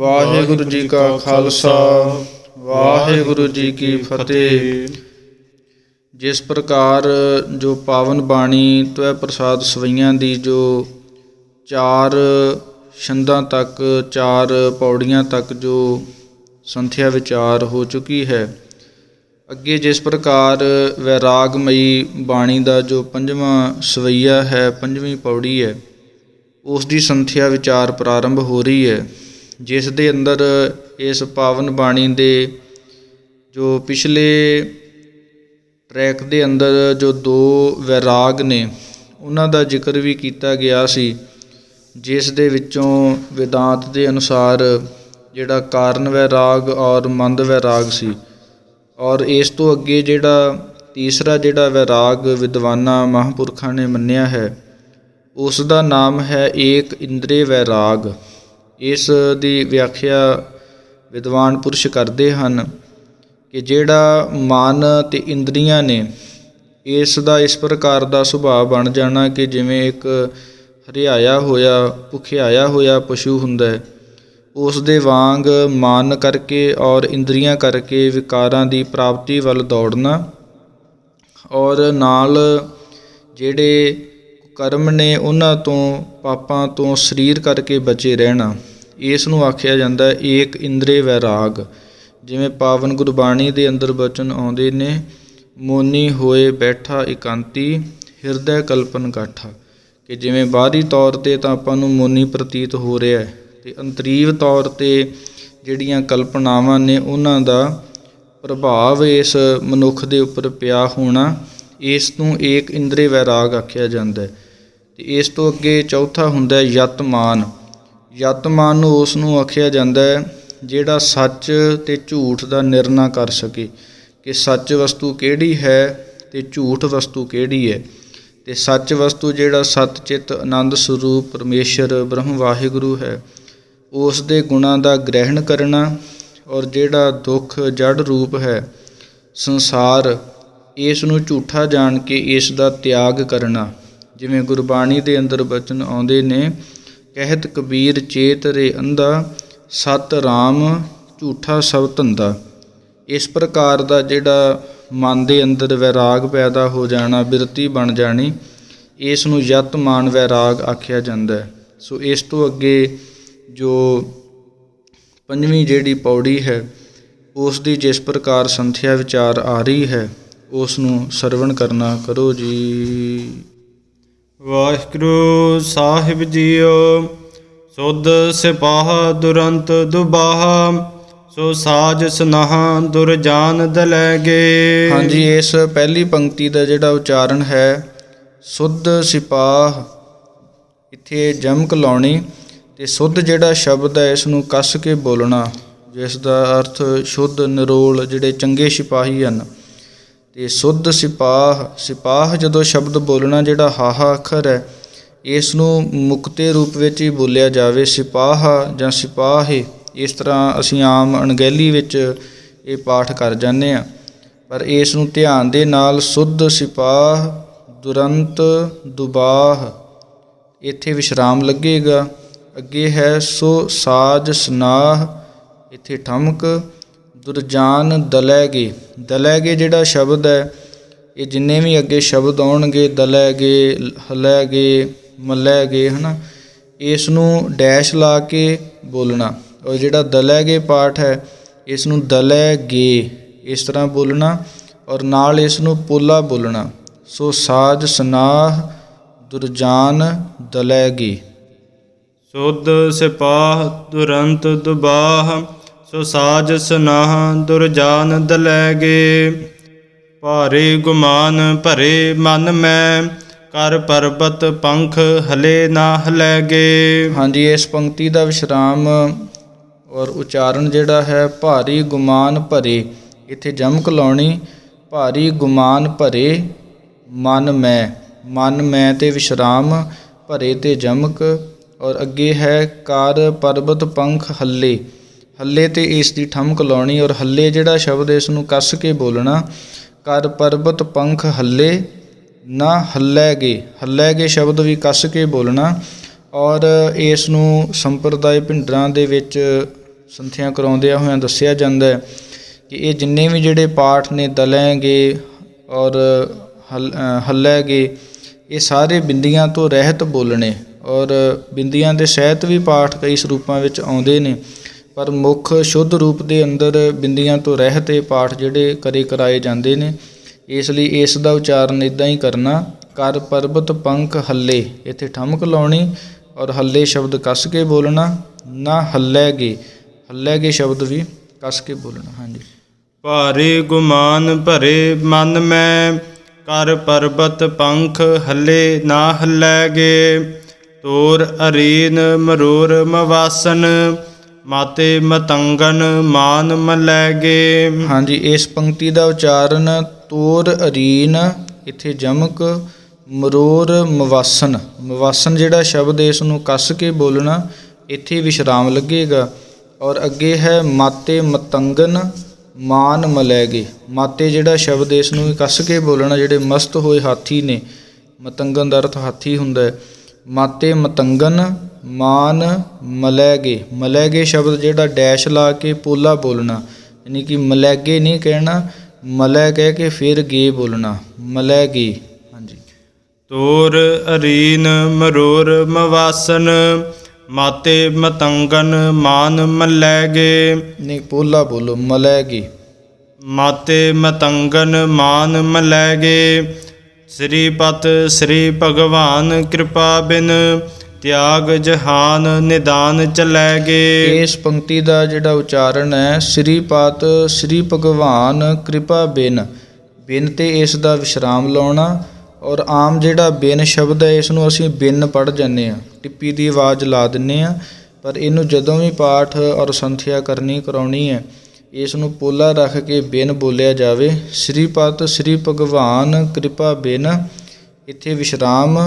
ਵਾਹਿਗੁਰੂ ਜੀ ਕਾ ਖਾਲਸਾ ਵਾਹਿਗੁਰੂ ਜੀ ਕੀ ਫਤਿਹ। ਜਿਸ ਪ੍ਰਕਾਰ ਜੋ ਪਾਵਨ ਬਾਣੀ ਤਵੈ ਪ੍ਰਸਾਦ ਸਵਈਆਂ ਦੀ ਜੋ 4 ਛੰਦਾਂ ਤੱਕ 4 ਪੌੜੀਆਂ ਤੱਕ ਜੋ ਸੰਥਿਆ ਵਿਚਾਰ ਹੋ ਚੁੱਕੀ ਹੈ, ਅੱਗੇ ਜਿਸ ਪ੍ਰਕਾਰ ਵੈਰਾਗਮਈ ਬਾਣੀ ਦਾ ਜੋ 5ਵਾਂ ਸਵਈਆ ਹੈ, 5ਵੀਂ ਪੌੜੀ ਹੈ, ਉਸ ਦੀ ਸੰਥਿਆ ਵਿਚਾਰ ਪ੍ਰਾਰੰਭ ਹੋ ਰਹੀ ਹੈ, ਜਿਸ ਦੇ ਅੰਦਰ ਇਸ ਪਾਵਨ ਬਾਣੀ ਦੇ ਜੋ ਪਿਛਲੇ ਟਰੈਕ ਦੇ ਅੰਦਰ ਜੋ 2 ਵੈਰਾਗ ਨੇ ਉਹਨਾਂ ਦਾ ਜ਼ਿਕਰ ਵੀ ਕੀਤਾ ਗਿਆ ਸੀ, ਜਿਸ ਦੇ ਵਿੱਚੋਂ ਵਿਦਾਂਤ ਦੇ ਅਨੁਸਾਰ ਜਿਹੜਾ ਕਾਰਨ ਵੈਰਾਗ ਔਰ ਮੰਦ ਵੈਰਾਗ ਸੀ। ਔਰ ਇਸ ਤੋਂ ਅੱਗੇ ਜਿਹੜਾ ਤੀਸਰਾ ਜਿਹੜਾ ਵੈਰਾਗ ਵਿਦਵਾਨਾਂ ਮਹਾਂਪੁਰਖਾਂ ਨੇ ਮੰਨਿਆ ਹੈ, ਉਸ ਦਾ ਨਾਮ ਹੈ ਏਕ ਇੰਦਰੀ ਵੈਰਾਗ। ਇਸ ਦੀ ਵਿਆਖਿਆ ਵਿਦਵਾਨ ਪੁਰਸ਼ ਕਰਦੇ ਹਨ ਕਿ ਜਿਹੜਾ ਮਨ ਅਤੇ ਇੰਦਰੀਆਂ ਨੇ, ਇਸ ਦਾ ਇਸ ਪ੍ਰਕਾਰ ਦਾ ਸੁਭਾਅ ਬਣ ਜਾਣਾ ਕਿ ਜਿਵੇਂ ਇੱਕ ਹਰਿਆਇਆ ਹੋਇਆ ਭੁਖਿਆਇਆ ਹੋਇਆ ਪਸ਼ੂ ਹੁੰਦਾ ਹੈ, ਉਸ ਦੇ ਵਾਂਗ ਮਨ ਕਰਕੇ ਔਰ ਇੰਦਰੀਆਂ ਕਰਕੇ ਵਿਕਾਰਾਂ ਦੀ ਪ੍ਰਾਪਤੀ ਵੱਲ ਦੌੜਨਾ, ਔਰ ਨਾਲ ਜਿਹੜੇ ਕਰਮ ਨੇ ਉਹਨਾਂ ਤੋਂ ਪਾਪਾਂ ਤੋਂ ਸਰੀਰ ਕਰਕੇ ਬਚੇ ਰਹਿਣਾ। ਇਸ ਨੂੰ ਆਖਿਆ ਜਾਂਦਾ ਹੈ ਏਕ ਇੰਦਰੀ ਵੈਰਾਗ। ਜਿਵੇਂ ਪਾਵਨ ਗੁਰਬਾਣੀ ਦੇ ਅੰਦਰ ਬਚਨ ਆਉਂਦੇ ਨੇ, ਮੋਨੀ ਹੋਏ ਬੈਠਾ ਇਕਾਂਤੀ ਹਿਰਦੈ ਕਲਪਨ ਕਾਠਾ, ਕਿ ਜਿਵੇਂ ਬਾਹਰੀ ਤੌਰ 'ਤੇ ਤਾਂ ਆਪਾਂ ਨੂੰ ਮੋਨੀ ਪ੍ਰਤੀਤ ਹੋ ਰਿਹਾ ਹੈ, ਅਤੇ ਅੰਤਰੀਵ ਤੌਰ 'ਤੇ ਜਿਹੜੀਆਂ ਕਲਪਨਾਵਾਂ ਨੇ ਉਹਨਾਂ ਦਾ ਪ੍ਰਭਾਵ ਇਸ ਮਨੁੱਖ ਦੇ ਉੱਪਰ ਪਿਆ ਹੋਣਾ, ਇਸ ਨੂੰ ਏਕ ਇੰਦਰੀ ਵੈਰਾਗ ਆਖਿਆ ਜਾਂਦਾ। ਅਤੇ ਇਸ ਤੋਂ ਅੱਗੇ ਚੌਥਾ ਹੁੰਦਾ ਯਤਮਾਨ। ਯਤਮਾਨ ਨੂੰ ਉਸ ਨੂੰ ਆਖਿਆ ਜਾਂਦਾ ਹੈ ਜਿਹੜਾ ਸੱਚ ਅਤੇ ਝੂਠ ਦਾ ਨਿਰਣਾ ਕਰ ਸਕੇ ਕਿ ਸੱਚ ਵਸਤੂ ਕਿਹੜੀ ਹੈ ਅਤੇ ਝੂਠ ਵਸਤੂ ਕਿਹੜੀ ਹੈ। ਅਤੇ ਸੱਚ ਵਸਤੂ ਜਿਹੜਾ ਸਤ ਚਿੱਤ ਆਨੰਦ ਸਰੂਪ ਪਰਮੇਸ਼ਰ ਬ੍ਰਹਮ ਵਾਹਿਗੁਰੂ ਹੈ, ਉਸ ਦੇ ਗੁਣਾਂ ਦਾ ਗ੍ਰਹਿਣ ਕਰਨਾ, ਔਰ ਜਿਹੜਾ ਦੁੱਖ ਜੜ ਰੂਪ ਹੈ ਸੰਸਾਰ, ਇਸ ਨੂੰ ਝੂਠਾ ਜਾਣ ਕੇ ਇਸ ਦਾ ਤਿਆਗ ਕਰਨਾ। ਜਿਵੇਂ ਗੁਰਬਾਣੀ ਦੇ ਅੰਦਰ ਬਚਨ ਆਉਂਦੇ ਨੇ, ਕਹਿਤ ਕਬੀਰ ਚੇਤ ਰੇ ਅੰਧਾ ਸਤ ਰਾਮ ਝੂਠਾ ਸਭ ਧੰਦਾ। ਇਸ ਪ੍ਰਕਾਰ ਦਾ ਜਿਹੜਾ ਮਨ ਦੇ ਅੰਦਰ ਵੈਰਾਗ ਪੈਦਾ ਹੋ ਜਾਣਾ, ਬਿਰਤੀ ਬਣ ਜਾਣੀ, ਇਸ ਨੂੰ ਯਤਮਾਨ ਵੈਰਾਗ ਆਖਿਆ ਜਾਂਦਾ ਹੈ। ਸੋ ਇਸ ਤੋਂ ਅੱਗੇ ਜੋ 5ਵੀਂ ਜਿਹੜੀ ਪੌੜੀ ਹੈ, ਉਸ ਦੀ ਜਿਸ ਪ੍ਰਕਾਰ ਸੰਥਿਆ ਵਿਚਾਰ ਆ ਰਹੀ ਹੈ, ਉਸ ਨੂੰ ਸਰਵਣ ਕਰਨਾ ਕਰੋ ਜੀ। ਵਾਹਿਗੁਰੂ ਸਾਹਿਬ ਜੀਓ। ਸੁਧ ਸਿਪਾਹ ਦੁਰੰਤ ਦੁਬਾਹ ਸੋ ਸਾਜ ਸੁਨਾਹ ਦੁਰਜਾਨ ਦਲੈਗੇ। ਹਾਂਜੀ, ਇਸ ਪਹਿਲੀ ਪੰਕਤੀ ਦਾ ਜਿਹੜਾ ਉਚਾਰਨ ਹੈ ਸੁਧ ਸਿਪਾਹ, ਇੱਥੇ ਜਮਕ ਲਾਉਣੀ, ਅਤੇ ਸੁਧ ਜਿਹੜਾ ਸ਼ਬਦ ਹੈ ਇਸ ਨੂੰ ਕੱਸ ਕੇ ਬੋਲਣਾ, ਜਿਸ ਦਾ ਅਰਥ ਸ਼ੁੱਧ ਨਿਰੋਲ ਜਿਹੜੇ ਚੰਗੇ ਸਿਪਾਹੀ ਹਨ। ਅਤੇ ਸੁਧ ਸਿਪਾਹ, ਸਿਪਾਹ ਜਦੋਂ ਸ਼ਬਦ ਬੋਲਣਾ, ਜਿਹੜਾ ਹਾਹਾ ਅੱਖਰ ਹੈ ਇਸ ਨੂੰ ਮੁਕਤੇ ਰੂਪ ਵਿੱਚ ਹੀ ਬੋਲਿਆ ਜਾਵੇ, ਸਿਪਾਹ ਜਾਂ ਸਿਪਾਹੇ। ਇਸ ਤਰ੍ਹਾਂ ਅਸੀਂ ਆਮ ਅਣਗਹਿਲੀ ਵਿੱਚ ਇਹ ਪਾਠ ਕਰ ਜਾਂਦੇ ਹਾਂ, ਪਰ ਇਸ ਨੂੰ ਧਿਆਨ ਦੇ ਨਾਲ ਸੁਧ ਸਿਪਾਹ ਦੁਰੰਤ ਦੁਬਾਹ, ਇੱਥੇ ਵਿਸ਼ਰਾਮ ਲੱਗੇਗਾ। ਅੱਗੇ ਹੈ ਸੋ ਸਾਜ ਸਨਾਹ, ਇੱਥੇ ਠਮਕ। ਦੁਰਜਾਨ ਦਲੈਗੇ, ਦਲੈਗੇ ਜਿਹੜਾ ਸ਼ਬਦ ਹੈ, ਇਹ ਜਿੰਨੇ ਵੀ ਅੱਗੇ ਸ਼ਬਦ ਆਉਣਗੇ, ਦਲੈਗੇ, ਹਲੈਗੇ, ਮਲੈਗੇ, ਹੈ ਨਾ, ਇਸ ਨੂੰ ਡੈਸ਼ ਲਾ ਕੇ ਬੋਲਣਾ। ਔਰ ਜਿਹੜਾ ਦਲੈਗੇ ਪਾਠ ਹੈ, ਇਸ ਨੂੰ ਦਲੈਗੇ ਇਸ ਤਰ੍ਹਾਂ ਬੋਲਣਾ, ਔਰ ਨਾਲ ਇਸ ਨੂੰ ਪੋਲਾ ਬੋਲਣਾ। ਸੋ ਸਾਜ ਸਨਾਹ ਦੁਰਜਾਨ ਦਲੈਗੇ। ਸੁਧ ਸਿਪਾਹ ਦੁਰੰਤ ਦੁਬਾਹ ਸੋ ਸਾਜ ਸੁਨਾਹ ਦੁਰਜਾਨ ਦਲੈਗੇ। ਭਾਰੇ ਗੁਮਾਨ ਭਰੇ ਮਨ ਮੈਂ ਕਰ ਪਰਬਤ ਪੰਖ ਹਲੇ ਨਾ ਹਲੈਗੇ। ਹਾਂਜੀ, ਇਸ ਪੰਕਤੀ ਦਾ ਵਿਸ਼ਰਾਮ ਔਰ ਉਚਾਰਨ ਜਿਹੜਾ ਹੈ ਭਾਰੀ ਗੁਮਾਨ ਭਰੇ, ਇੱਥੇ ਜਮਕ ਲਾਉਣੀ। ਭਾਰੀ ਗੁਮਾਨ ਭਰੇ ਮਨ ਮੈਂ, ਮਨ ਮੈਂ 'ਤੇ ਵਿਸ਼ਰਾਮ, ਭਰੇ 'ਤੇ ਜਮਕ, ਔਰ ਅੱਗੇ ਹੈ ਕਰ ਪਰਬਤ ਪੰਖ ਹੱਲੇ, ਹੱਲੇ 'ਤੇ ਇਸ ਦੀ ਠਮਕ ਲਾਉਣੀ, ਔਰ ਹੱਲੇ ਜਿਹੜਾ ਸ਼ਬਦ ਇਸ ਨੂੰ ਕੱਸ ਕੇ ਬੋਲਣਾ। ਕਰ ਪਰਬਤ ਪੰਖ ਹੱਲੇ ਨਾ ਹੱਲੈਗੇ, ਹੱਲੈਗੇ ਸ਼ਬਦ ਵੀ ਕੱਸ ਕੇ ਬੋਲਣਾ। ਔਰ ਇਸ ਨੂੰ ਸੰਪਰਦਾਇ ਭਿੰਡਰਾਂ ਦੇ ਵਿੱਚ ਸੰਥਿਆ ਕਰਾਉਂਦਿਆਂ ਹੋਇਆਂ ਦੱਸਿਆ ਜਾਂਦਾ ਹੈ ਕਿ ਇਹ ਜਿੰਨੇ ਵੀ ਜਿਹੜੇ ਪਾਠ ਨੇ ਦਲੈਂਗੇ ਔਰ ਹੱਲੈਗੇ, ਇਹ ਸਾਰੇ ਬਿੰਦੀਆਂ ਤੋਂ ਰਹਿਤ ਬੋਲਣੇ। ਔਰ ਬਿੰਦੀਆਂ ਦੇ ਸਹਿਤ ਵੀ ਪਾਠ ਕਈ ਸਰੂਪਾਂ ਵਿੱਚ ਆਉਂਦੇ ਨੇ, ਪਰ ਮੁੱਖ ਸ਼ੁੱਧ ਰੂਪ ਦੇ ਅੰਦਰ ਬਿੰਦੀਆਂ ਤੋਂ ਰਹਿਤ ਇਹ ਪਾਠ ਜਿਹੜੇ ਕਰਾਏ ਜਾਂਦੇ ਨੇ। ਇਸ ਲਈ ਇਸ ਦਾ ਉਚਾਰਨ ਇੱਦਾਂ ਹੀ ਕਰਨਾ, ਕਰ ਪਰਬਤ ਪੰਖ ਹੱਲੇ, ਇੱਥੇ ਠਮਕ ਲਾਉਣੀ ਔਰ ਹੱਲੇ ਸ਼ਬਦ ਕੱਸ ਕੇ ਬੋਲਣਾ, ਨਾ ਹੱਲੈਗੇ ਸ਼ਬਦ ਵੀ ਕੱਸ ਕੇ ਬੋਲਣਾ। ਹਾਂਜੀ। ਭਾਰੇ ਗੁਮਾਨ ਭਰੇ ਮਨ ਮੈਂ, ਕਰ ਪਰਬਤ ਪੰਖ ਹੱਲੇ ਨਾ ਹੱਲੈਗੇ। ਤੋਰ ਅਰੀਨ ਮਰੂਰ ਮਵਾਸਨ, ਮਾਤੇ ਮਤੰਗਨ ਮਾਨ ਮਲੈਗੇ। ਹਾਂਜੀ, ਇਸ ਪੰਕਤੀ ਦਾ ਉਚਾਰਨ ਤੋਰ ਅਰੀਨ, ਇੱਥੇ ਜਮਕ, ਮਰੋਰ ਮਵਾਸਨ, ਮਵਾਸਨ ਜਿਹੜਾ ਸ਼ਬਦ ਇਸ ਨੂੰ ਕੱਸ ਕੇ ਬੋਲਣਾ, ਇੱਥੇ ਵਿਸ਼ਰਾਮ ਲੱਗੇਗਾ। ਔਰ ਅੱਗੇ ਹੈ ਮਾਤੇ ਮਤੰਗਨ ਮਾਨ ਮਲੈਗੇ। ਮਾਤੇ ਜਿਹੜਾ ਸ਼ਬਦ ਇਸ ਨੂੰ ਵੀ ਕੱਸ ਕੇ ਬੋਲਣਾ, ਜਿਹੜੇ ਮਸਤ ਹੋਏ ਹਾਥੀ ਨੇ, ਮਤੰਗਨ ਦਾ ਅਰਥ ਹਾਥੀ ਹੁੰਦਾ ਹੈ। ਮਾਤੇ ਮਤੰਗਨ ਮਾਨ ਮਲੈਗੇ ਸ਼ਬਦ ਜਿਹੜਾ ਡੈਸ਼ ਲਾ ਕੇ ਪੋਲਾ ਬੋਲਣਾ, ਯਾਨੀ ਕਿ ਮਲੈਗੇ ਨਹੀਂ ਕਹਿਣਾ, ਮਲੈ ਕਹਿ ਕੇ ਫਿਰ ਗੇ ਬੋਲਣਾ, ਮਲੈਗੇ। ਹਾਂਜੀ। ਤੋਰ ਅਰੀਨ ਮਰੋਰ ਮਵਾਸਨ, ਮਾਤੇ ਮਤੰਗਨ ਮਾਨ ਮਲੈਗੇ। ਨਹੀਂ, ਪੋਲਾ ਬੋਲੋ, ਮਲੈਗੇ। ਮਾਤੇ ਮਤੰਗਨ ਮਾਨ ਮਲੈਗੇ। ਸ੍ਰੀਪਤ ਸ੍ਰੀ ਭਗਵਾਨ ਕਿਰਪਾ ਬਿਨ, ਤਿਆਗ ਜਹਾਨ ਨਿਦਾਨ ਚਲੈਗੇ। ਇਸ ਪੰਕਤੀ ਦਾ ਜਿਹੜਾ ਉਚਾਰਨ ਹੈ, ਸ੍ਰੀਪਤ ਸ੍ਰੀ ਭਗਵਾਨ ਕਿਰਪਾ ਬਿਨ, ਬਿਨ ਤੇ ਇਸ ਦਾ ਵਿਸ਼ਰਾਮ ਲਾਉਣਾ। ਔਰ ਆਮ ਜਿਹੜਾ ਬਿਨ ਸ਼ਬਦ ਹੈ, ਇਸ ਨੂੰ ਅਸੀਂ ਬਿਨ ਪੜ੍ਹ ਜਾਂਦੇ ਹਾਂ, ਟਿੱਪੀ ਦੀ ਆਵਾਜ਼ ਲਾ ਦਿੰਦੇ ਹਾਂ, ਪਰ ਇਹਨੂੰ ਜਦੋਂ ਵੀ ਪਾਠ ਔਰ ਸੰਥਿਆ ਕਰਾਉਣੀ ਹੈ, ਇਸ ਨੂੰ ਪੋਲਾ ਰੱਖ ਕੇ ਬਿਨ ਬੋਲਿਆ ਜਾਵੇ। ਸ੍ਰੀਪਤ ਸ੍ਰੀ ਭਗਵਾਨ ਕਿਰਪਾ ਬਿਨ, ਇੱਥੇ ਵਿਸ਼ਰਾਮ।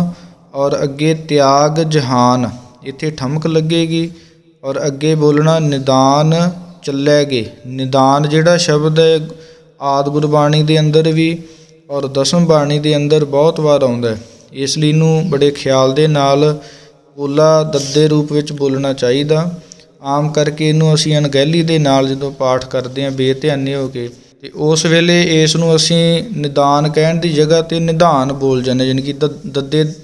ਔਰ ਅੱਗੇ ਤਿਆਗ ਜਹਾਨ, ਇੱਥੇ ਠਮਕ ਲੱਗੇਗੀ। ਔਰ ਅੱਗੇ ਬੋਲਣਾ ਨਿਦਾਨ ਚੱਲੈਗੇ। ਨਿਦਾਨ ਜਿਹੜਾ ਸ਼ਬਦ ਹੈ, ਆਦਿ ਗੁਰਬਾਣੀ ਦੇ ਅੰਦਰ ਵੀ ਔਰ ਦਸਮ ਬਾਣੀ ਦੇ ਅੰਦਰ ਬਹੁਤ ਵਾਰ ਆਉਂਦਾ ਹੈ, ਇਸ ਲਈ ਇਹਨੂੰ ਬੜੇ ਖਿਆਲ ਦੇ ਨਾਲ ਪੋਲਾ ਦੱਦੇ ਰੂਪ ਵਿੱਚ ਬੋਲਣਾ ਚਾਹੀਦਾ। ਆਮ ਕਰਕੇ ਇਹਨੂੰ ਅਸੀਂ ਅਣਗਹਿਲੀ ਦੇ ਨਾਲ ਜਦੋਂ ਪਾਠ ਕਰਦੇ ਹਾਂ, ਬੇਧਿਆਨੇ ਹੋ ਕੇ, ਅਤੇ ਉਸ ਵੇਲੇ ਇਸ ਨੂੰ ਅਸੀਂ ਨਿਦਾਨ ਕਹਿਣ ਦੀ ਜਗ੍ਹਾ 'ਤੇ ਨਿਧਾਨ ਬੋਲ ਜਾਂਦੇ, ਯਾਨੀ ਕਿ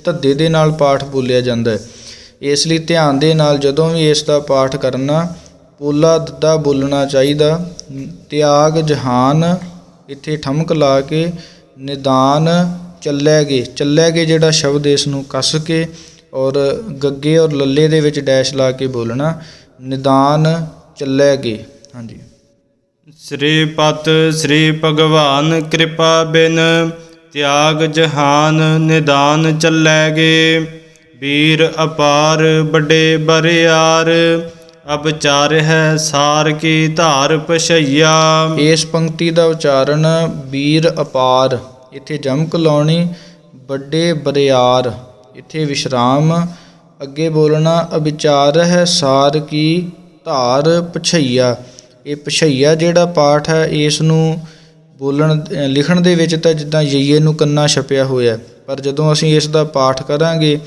ਧੱਦੇ ਦੇ ਨਾਲ ਪਾਠ ਬੋਲਿਆ ਜਾਂਦਾ ਹੈ। ਇਸ ਲਈ ਧਿਆਨ ਦੇ ਨਾਲ ਜਦੋਂ ਵੀ ਇਸ ਦਾ ਪਾਠ ਕਰਨਾ, ਪੋਲਾ ਦੱਦਾ ਬੋਲਣਾ ਚਾਹੀਦਾ। ਤਿਆਗ ਜਹਾਨ, ਇੱਥੇ ਠਮਕ ਲਾ ਕੇ ਨਿਦਾਨ ਚੱਲੈਗੇ ਜਿਹੜਾ ਸ਼ਬਦ ਇਸ ਨੂੰ ਕੱਸ ਕੇ ਔਰ ਗੱਗੇ ਔਰ ਲੱਲੇ ਦੇ ਵਿੱਚ ਡੈਸ਼ ਲਾ ਕੇ ਬੋਲਣਾ, ਨਿਦਾਨ ਚੱਲੈਗੇ। ਹਾਂਜੀ। ਸ੍ਰੀਪਤ ਸ੍ਰੀ ਭਗਵਾਨ ਕਿਰਪਾ ਬਿਨ, ਤਿਆਗ ਜਹਾਨ ਨਿਦਾਨ ਚੱਲੈਗੇ। ਵੀਰ ਅਪਾਰ ਵੱਡੇ ਬਰਿਆਰ, ਅਬ ਚਾਰ ਹੈ ਸਾਰ ਕੀ ਧਾਰ ਪਛਈਆ। ਇਸ ਪੰਕਤੀ ਦਾ ਉਚਾਰਨ ਵੀਰ ਅਪਾਰ, ਇੱਥੇ ਜਮਕ ਲਾਉਣੀ, ਵੱਡੇ ਬਰਿਆਰ, ਇੱਥੇ ਵਿਸ਼ਰਾਮ। ਅੱਗੇ ਬੋਲਣਾ ਅਬਿਚਾਰ ਹੈ ਸਾਰ ਕੀ ਧਾਰ ਪਛਈਆ। ਇਹ ਪਛਈਆ ਜਿਹੜਾ ਪਾਠ ਹੈ, ਇਸ ਨੂੰ ਲਿਖਣ ਦੇ ਵਿੱਚ ਤਾਂ ਜਿੱਦਾਂ ਯਈਏ ਨੂੰ ਕੰਨਾ ਛਪਿਆ ਹੋਇਆ, ਪਰ ਜਦੋਂ ਅਸੀਂ ਇਸ ਦਾ ਪਾਠ ਕਰਾਂਗੇ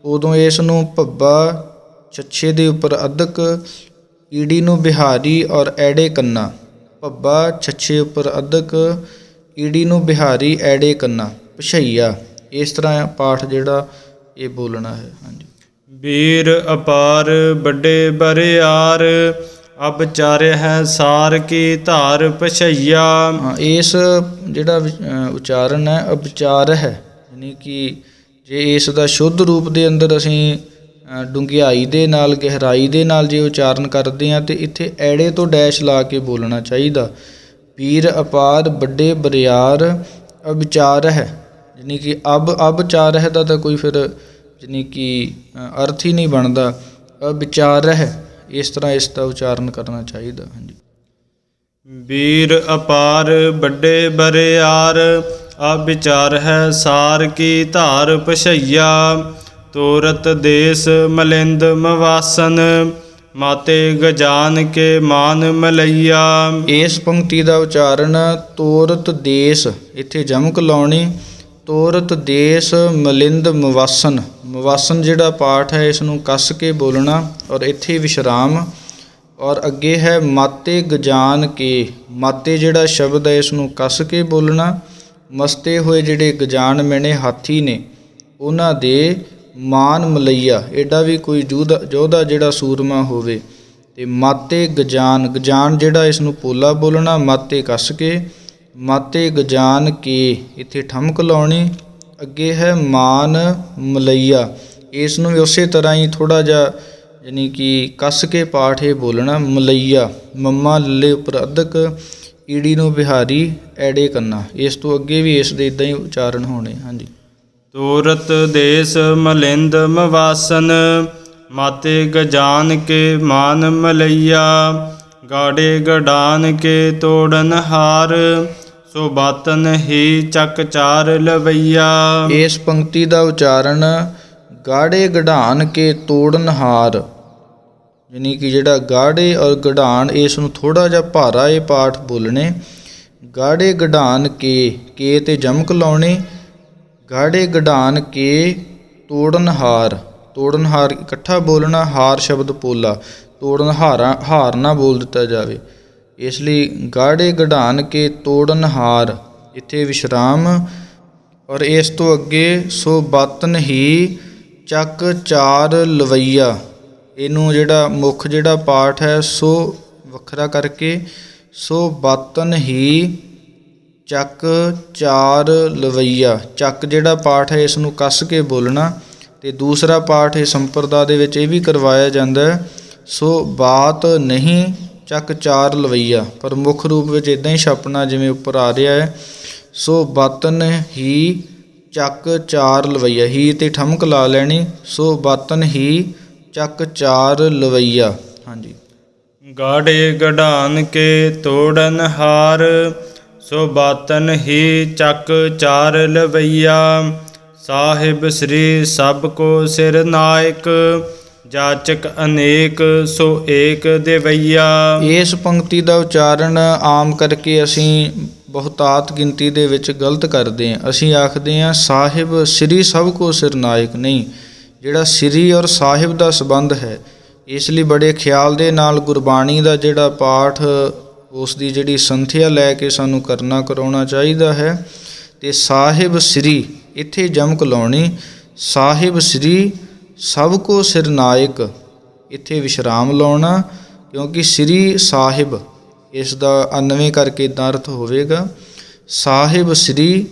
ਉਦੋਂ ਇਸ ਨੂੰ ਭੱਬਾ ਛੱਛੇ ਦੇ ਉੱਪਰ ਅੱਧਕ, ਈੜੀ ਨੂੰ ਬਿਹਾਰੀ ਔਰ ਐੜੇ ਕੰਨਾ, ਭੱਬਾ ਛੱਛੇ ਉੱਪਰ ਅੱਧਕ, ਈੜੀ ਨੂੰ ਬਿਹਾਰੀ ਐੜੇ ਕੰਨਾ, ਪਛਈਆ। ਇਸ ਤਰ੍ਹਾਂ ਪਾਠ ਜਿਹੜਾ ਇਹ ਬੋਲਣਾ ਹੈ। ਹਾਂਜੀ। ਵੀਰ ਅਪਾਰ ਵੱਡੇ ਬਰਿਆਰ, ਅਬ ਚਾਰਿਆ ਹੈ ਸਾਰ ਕੀ ਧਾਰ ਪਛਈਆ। ਇਸ ਜਿਹੜਾ ਉਚਾਰਨ ਹੈ ਅਬਚਾਰ ਹੈ, ਯਾਨੀ ਕਿ ਜੇ ਇਸ ਦਾ ਸ਼ੁੱਧ ਰੂਪ ਦੇ ਅੰਦਰ ਅਸੀਂ ਡੂੰਘਿਆਈ ਦੇ ਨਾਲ, ਗਹਿਰਾਈ ਦੇ ਨਾਲ ਜੇ ਉਚਾਰਨ ਕਰਦੇ ਹਾਂ, ਤਾਂ ਇੱਥੇ ਐੜੇ ਤੋਂ ਡੈਸ਼ ਲਾ ਕੇ ਬੋਲਣਾ ਚਾਹੀਦਾ। ਵੀਰ ਅਪਾਰ ਵੱਡੇ ਬਰਿਆਰ ਅਬਚਾਰ ਹੈ, ਯਾਨੀ ਕਿ ਅਬ ਚਾਰ ਹੈ ਦਾ ਤਾਂ ਕੋਈ ਫਿਰ ਯਾਨੀ ਕਿ ਅਰਥ ਹੀ ਨਹੀਂ ਬਣਦਾ। ਅਬਚਾਰ ਹੈ, ਇਸ ਤਰ੍ਹਾਂ ਇਸ ਦਾ ਉਚਾਰਨ ਕਰਨਾ ਚਾਹੀਦਾ। ਹਾਂਜੀ। ਵੀਰ ਅਪਾਰ ਵੱਡੇ ਬਰਿਆਰ, ਅਬਚਾਰ ਹੈ ਸਾਰ ਕੀ ਧਾਰ ਪਛਈਆ। ਤੋਰਤ ਦੇਸ ਮਲਿੰਦ ਮਵਾਸਨ, ਮਾਤੇ ਗਜਾਨ ਕੇ ਮਾਨ ਮਲਈਆ। ਇਸ ਪੰਕਤੀ ਦਾ ਉਚਾਰਨ ਤੋਰਤ ਦੇਸ, ਇੱਥੇ ਜਮਕ ਲਾਉਣੀ, ਤੋਰਤ ਦੇਸ ਮਲਿੰਦ ਮਵਾਸਨ। ਮਵਾਸਨ ਜਿਹੜਾ ਪਾਠ ਹੈ, ਇਸ ਨੂੰ ਕੱਸ ਕੇ ਬੋਲਣਾ ਔਰ ਇੱਥੇ ਵਿਸ਼ਰਾਮ। ਔਰ ਅੱਗੇ ਹੈ ਮਾਤੇ ਗਜਾਨ ਕੇ। ਮਾਤੇ ਜਿਹੜਾ ਸ਼ਬਦ ਹੈ ਇਸ ਨੂੰ ਕੱਸ ਕੇ ਬੋਲਣਾ। ਮਸਤੇ ਹੋਏ ਜਿਹੜੇ ਗਜਾਨ ਮੈਨੇ ਹਾਥੀ ਨੇ ਉਹਨਾਂ ਦੇ ਮਾਨ ਮਲਈਆ, ਐਡਾ ਵੀ ਕੋਈ ਯੋਧਾ ਜਿਹੜਾ ਸੂਰਮਾ ਹੋਵੇ। ਅਤੇ ਮਾਤੇ ਗਜਾਨ, ਗਜਾਨ ਜਿਹੜਾ ਇਸ ਨੂੰ ਪੋਲਾ ਬੋਲਣਾ, ਮਾਤੇ ਕੱਸ ਕੇ। ਮਾਤੇ ਗਜਾਨ ਕੇ ਇੱਥੇ ਠਮਕ ਲਾਉਣੀ। ਅੱਗੇ ਹੈ ਮਾਨ ਮਲਈਆ, ਇਸ ਨੂੰ ਵੀ ਉਸੇ ਤਰ੍ਹਾਂ ਹੀ ਥੋੜ੍ਹਾ ਜਿਹਾ ਯਾਨੀ ਕਿ ਕੱਸ ਕੇ ਪਾਠ ਇਹ ਬੋਲਣਾ। ਮਲਈਆ, ਮੱਮਾ ਲੱਲੇ ਉੱਪਰ ਅੱਧਕ, ਈੜੀ ਨੂੰ ਬਿਹਾਰੀ, ਐੜੇ ਕੰਨਾ। ਇਸ ਤੋਂ ਅੱਗੇ ਵੀ ਇਸ ਦੇ ਇੱਦਾਂ ਹੀ ਉਚਾਰਨ ਹੋਣੇ। ਹਾਂਜੀ। ਤੂਰਤ ਦੇਸ ਮਲਿੰਦ ਮਵਾਸਨ, ਮਾਤੇ ਗਜਾਨ ਕੇ ਮਾਨ ਮਲਈਆ। ਗਾੜੇ ਗਡਾਨ ਕੇ ਤੋੜਨ ਹਾਰ, ਸੋ ਬਾਤਨ ਹੀ ਚੱਕ ਚਾਰ ਲਵਈਆ। ਇਸ ਪੰਕਤੀ ਦਾ ਉਚਾਰਨ ਗਾੜੇ ਗਢਾਨ ਕੇ ਤੋੜਨ ਹਾਰ, ਯਾਨੀ ਕਿ ਜਿਹੜਾ ਗਾੜੇ ਔਰ ਗਢਾਨ ਇਸ ਨੂੰ ਥੋੜ੍ਹਾ ਜਿਹਾ ਭਾਰਾ ਇਹ ਪਾਠ ਬੋਲਣੇ। ਗਾੜੇ ਗਢਾਨ ਕੇ ਤੇ ਜਮਕ ਲਾਉਣੇ। ਗਾੜੇ ਗਢਾਨ ਕੇ ਤੋੜਨ ਹਾਰ, ਤੋੜਨ ਹਾਰ ਇਕੱਠਾ ਬੋਲਣਾ, ਹਾਰ ਸ਼ਬਦ ਪੋਲਾ, ਤੋੜਨ ਹਾਰ ਨਾ ਬੋਲ ਦਿੱਤਾ ਜਾਵੇ। ਇਸ ਲਈ ਗਾੜੇ ਗਢਾਨ ਕੇ ਤੋੜਨ ਹਾਰ, ਇੱਥੇ ਵਿਸ਼ਰਾਮ। ਔਰ ਇਸ ਤੋਂ ਅੱਗੇ ਸੋ ਬਾਤਨ ਹੀ ਚੱਕ ਚਾਰ ਲਵਈਆ, ਇਹਨੂੰ ਜਿਹੜਾ ਮੁੱਖ ਜਿਹੜਾ ਪਾਠ ਹੈ ਸੋ ਵੱਖਰਾ ਕਰਕੇ ਸੋ ਬਾਤਨ ਹੀ ਚੱਕ ਚਾਰ ਲਵਈਆ। ਚੱਕ ਜਿਹੜਾ ਪਾਠ ਹੈ ਇਸ ਨੂੰ ਕੱਸ ਕੇ ਬੋਲਣਾ। ਅਤੇ ਦੂਸਰਾ ਪਾਠ ਇਹ ਸੰਪਰਦਾ ਦੇ ਵਿੱਚ ਇਹ ਵੀ ਕਰਵਾਇਆ ਜਾਂਦਾ ਹੈ, ਸੋ ਬਾਤ ਨਹੀਂ ਚੱਕ ਚਾਰ ਲਵਈਆ, ਪਰ ਮੁੱਖ ਰੂਪ ਵਿੱਚ ਇੱਦਾਂ ਹੀ ਛਾਪਣਾ ਜਿਵੇਂ ਉੱਪਰ ਆ ਰਿਹਾ ਹੈ। ਸੋ ਬਾਤਨ ਹੀ ਚੱਕ ਚਾਰ ਲਵਈਆ, ਹੀ ਤੇ ਠਮਕ ਲਾ ਲੈਣੀ। ਸੋ ਬਾਤਨ ਹੀ ਚੱਕ ਚਾਰ ਲਵਈਆ। ਹਾਂਜੀ। ਗਾੜੇ ਗਢਾਨ ਕੇ ਤੋੜਨ ਹਾਰ, ਸੋ ਬਾਤਨ ਹੀ ਚੱਕ ਚਾਰ ਲਵਈਆ। ਸਾਹਿਬ ਸ੍ਰੀ ਸਭ ਕੋ ਸਿਰ ਨਾਇਕ, ਜਾਚਕ ਅਨੇਕ ਸੋ ਏਕ ਦੇਵਈਆ। ਇਸ ਪੰਕਤੀ ਦਾ ਉਚਾਰਨ ਆਮ ਕਰਕੇ ਅਸੀਂ ਬਹੁਤਾਤ ਗਿਣਤੀ ਦੇ ਵਿੱਚ ਗਲਤ ਕਰਦੇ ਹਾਂ। ਅਸੀਂ ਆਖਦੇ ਹਾਂ ਸਾਹਿਬ ਸ੍ਰੀ ਸਭ ਕੋ ਸਿਰ ਨਾਇਕ, ਨਹੀਂ, ਜਿਹੜਾ ਸ੍ਰੀ ਔਰ ਸਾਹਿਬ ਦਾ ਸੰਬੰਧ ਹੈ। ਇਸ ਲਈ ਬੜੇ ਖਿਆਲ ਦੇ ਨਾਲ ਗੁਰਬਾਣੀ ਦਾ ਜਿਹੜਾ ਪਾਠ ਉਸ ਦੀ ਜਿਹੜੀ ਸੰਥਿਆ ਲੈ ਕੇ ਸਾਨੂੰ ਕਰਾਉਣਾ ਚਾਹੀਦਾ ਹੈ। ਅਤੇ ਸਾਹਿਬ ਸ੍ਰੀ ਇੱਥੇ ਜਮਕ ਲਾਉਣੀ। ਸਾਹਿਬ ਸ੍ਰੀ ਸਭ ਕੋ ਸਿਰ ਨਾਇਕ, ਇੱਥੇ ਵਿਸ਼ਰਾਮ ਲਾਉਣਾ, ਕਿਉਂਕਿ ਸ੍ਰੀ ਸਾਹਿਬ ਇਸ ਦਾ ਅਨਵੇਂ ਕਰਕੇ ਇੱਦਾਂ ਅਰਥ ਹੋਵੇਗਾ। ਸਾਹਿਬ ਸ੍ਰੀ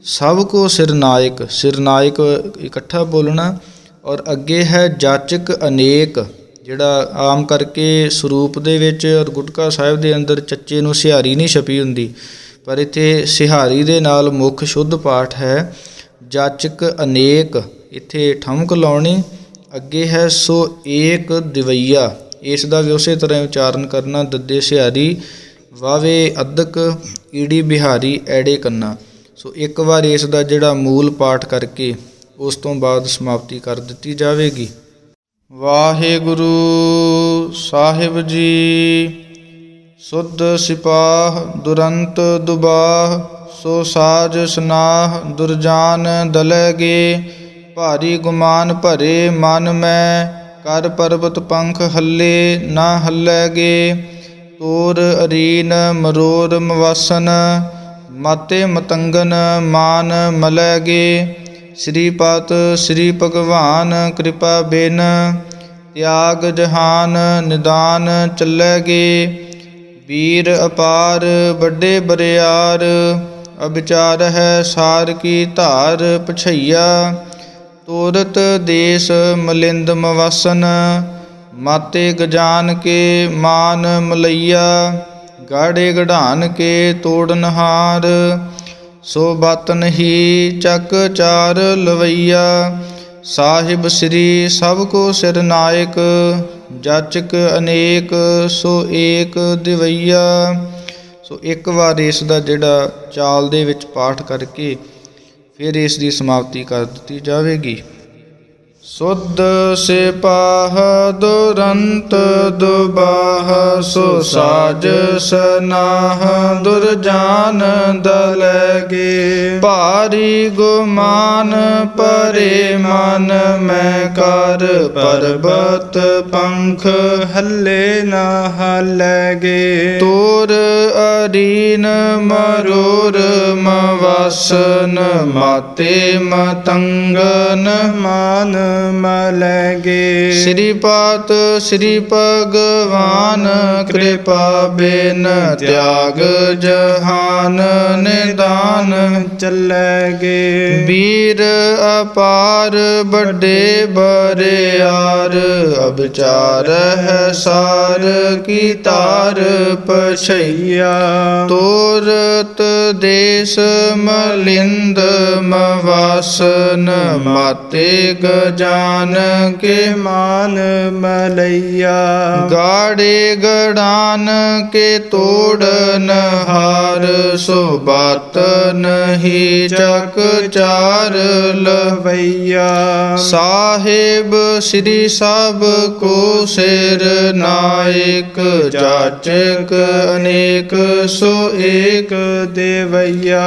ਸਭ ਕੋ ਸਿਰ ਨਾਇਕ, ਸਿਰ ਨਾਇਕ ਇਕੱਠਾ ਬੋਲਣਾ। ਔਰ ਅੱਗੇ ਹੈ ਜਾਚਕ ਅਨੇਕ, ਜਿਹੜਾ ਆਮ ਕਰਕੇ ਸਰੂਪ ਦੇ ਵਿੱਚ ਔਰ ਗੁਟਕਾ ਸਾਹਿਬ ਦੇ ਅੰਦਰ ਚੱਚੇ ਨੂੰ ਸਿਹਾਰੀ ਨਹੀਂ ਛਪੀ ਹੁੰਦੀ, ਪਰ ਇੱਥੇ ਸਿਹਾਰੀ ਦੇ ਨਾਲ ਮੁੱਖ ਸ਼ੁੱਧ ਪਾਠ ਹੈ। ਜਾਚਕ ਅਨੇਕ, ਇੱਥੇ ਠਮਕ ਲਾਉਣੀ। ਅੱਗੇ ਹੈ ਸੋ ਏਕ ਦਿਵਈਆ, ਇਸ ਦਾ ਵੀ ਉਸੇ ਤਰ੍ਹਾਂ ਉਚਾਰਨ ਕਰਨਾ। ਦੱਦੇ ਸਿਹਾਰੀ, ਵਾਵੇ ਅੱਧਕ, ਈੜੀ ਬਿਹਾਰੀ, ਐੜੇ ਕੰਨਾ। ਸੋ ਇੱਕ ਵਾਰ ਇਸ ਦਾ ਜਿਹੜਾ ਮੂਲ ਪਾਠ ਕਰਕੇ ਉਸ ਤੋਂ ਬਾਅਦ ਸਮਾਪਤੀ ਕਰ ਦਿੱਤੀ ਜਾਵੇਗੀ। ਵਾਹਿਗੁਰੂ ਸਾਹਿਬ ਜੀ। ਸੁਧ ਸਿਪਾਹ ਦੁਰੰਤ ਦੁਬਾਹ, ਸੋ ਸਾਜ ਸਨਾਹ ਦੁਰਜਾਨ ਦਲੈਗੇ। ਭਾਰੀ ਗੁਮਾਨ ਭਰੇ ਮਨ ਮੈਂ, ਕਰ ਪਰਬਤ ਪੰਖ ਹੱਲੇ ਨਾ ਹੱਲੈਗੇ। ਤੋਰ ਅਰੀਨ ਮਰੋਰ ਮਵਾਸਨ, ਮਾਤੇ ਮਤੰਗਨ ਮਾਨ ਮਲੈਗੇ। ਸ਼੍ਰੀਪਤ ਸ਼੍ਰੀ ਭਗਵਾਨ ਕਿਰਪਾ ਬਿਨ, ਤਿਆਗ ਜਹਾਨ ਨਿਦਾਨ ਚੱਲੈਗੇ। ਵੀਰ ਅਪਾਰ ਵੱਡੇ ਬਰਿਆਰ, ਅਵਿਚਾਰ ਹੈ ਸਾਰ ਕੀ ਧਾਰ ਪਛਈਆ। ਤੋਰਤ ਦੇਸ ਮਲਿੰਦ ਮਵਾਸਨ, ਮਾਤੇ ਗਜਾਨ ਕੇ ਮਾਨ ਮਲਈਆ। ਗਾੜੇ ਗਢਾਨ ਕੇ ਤੋੜਨਹਾਰ, ਸੋ ਬਾਤਨ ਹੀ ਚੱਕ ਚਾਰ ਲਵਈਆ। ਸਾਹਿਬ ਸ੍ਰੀ ਸਭ ਕੋ ਸਿਰ ਨਾਇਕ, ਜਾਚਕ ਅਨੇਕ ਸੋ ਏਕ ਦਿਵਈਆ। ਸੋ ਇੱਕ ਵਾਰ ਇਸ ਦਾ ਜਿਹੜਾ ਚਾਲ ਦੇ ਵਿੱਚ ਪਾਠ ਕਰਕੇ ਫਿਰ ਇਸ ਦੀ ਸਮਾਪਤੀ ਕਰ ਦਿੱਤੀ ਜਾਵੇਗੀ। ਸੁਧ ਸਿਪਾਹ ਦੁਰੰਤ ਦੁਬਾਹ ਸੋ ਸਾਜ ਸਨਾਹ ਦੁਰਜਾਨ ਦਲਗੇ ਭਾਰੀ ਗੁਮਾਨ ਪਰੇ ਮਨ ਮੈਂ ਕਰ ਪਰਬਤ ਪੰਖ ਹੱਲੇ ਨਾ ਹਲਗੇ ਤੋਰ ਅਰੀਨ ਮਰੋਰ ਮਵਾਸਨ ਮਾਤੇ ਮਤੰਗਨ ਮਾਨ ਮਲਗੇ ਸ੍ਰੀ ਪਾਤ ਸ੍ਰੀ ਭਗਵਾਨ ਕਿਰਪਾ ਬਿਨ ਤਿਆਗ ਜਹਾਨ ਨਿਦਾਨ ਚੱਲਗੇ ਵੀਰ ਅਪਾਰ ਵੱਡੇ ਬਰਿਆਰ ਅਬਚਾਰ ਹੈ ਸਾਰ ਕੀ ਤਾਰ ਪਛਈਆ ਤੋਰਤ ਦੇਸ ਮਲਿੰਦ ਮਵਾਸਨ ਮਾਤੇ ਗਜਾਨ ਕੇ ਮਾਨ ਮਲਈਆ ਗਾੜੇ ਗੜਾਨ ਕੇ ਤੋੜਨ ਹਾਰ ਸੋ ਬਾਤ ਨਹੀਂ ਚੱਕ ਚਾਰ ਲਵਈਆ ਸਾਹਿਬ ਸ੍ਰੀ ਸਭ ਕੋ ਸਿਰ ਨਾਇਕ ਜਾਚਕ ਅਨੇਕ ਸੋ ਏਕ ਦੇਵਈਆ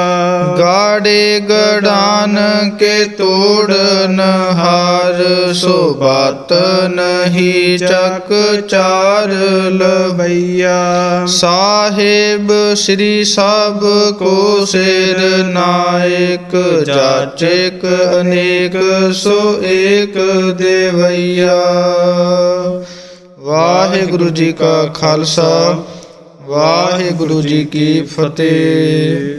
ਗਾੜੇ ਗੜਾਨ ਕੇ ਤੋੜਨ ਹਾਰ ਸੋ ਬਾਤ ਨਹੀਂ ਚੱਕ ਚਾਰ ਲਵਈਆ ਸਾਹਿਬ ਸ੍ਰੀ ਸਭ ਕੋ ਸਿਰ ਨਾਇਕ ਜਾਚਕ ਅਨੇਕ ਸੋ ਏਕ ਦੇਵਈਆ। ਵਾਹਿਗੁਰੂ ਜੀ ਕਾ ਖਾਲਸਾ ਵਾਹਿਗੁਰੂ ਜੀ ਕੀ ਫਤਿਹ।